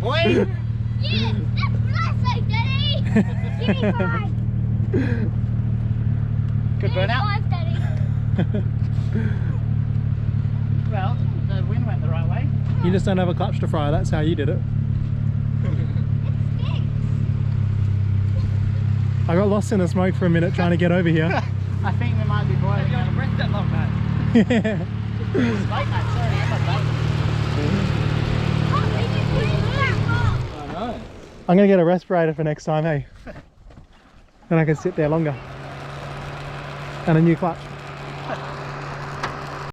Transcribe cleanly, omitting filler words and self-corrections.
boy. Yeah, that's what I say, Daddy. Give me 5. Good Give me burnout. 5, Daddy. Well, the wind went the right way. You just don't have a clutch to fry, that's how you did it. It stinks. I got lost in the smoke for a minute trying to get over here. I think we might be boiling. You haven't breathed that long, man. Yeah. Smoke, mate. Sorry, I'm a boat. Oh, we just went that long. I know. I'm gonna get a respirator for next time, hey? Then I can sit there longer. And a new clutch.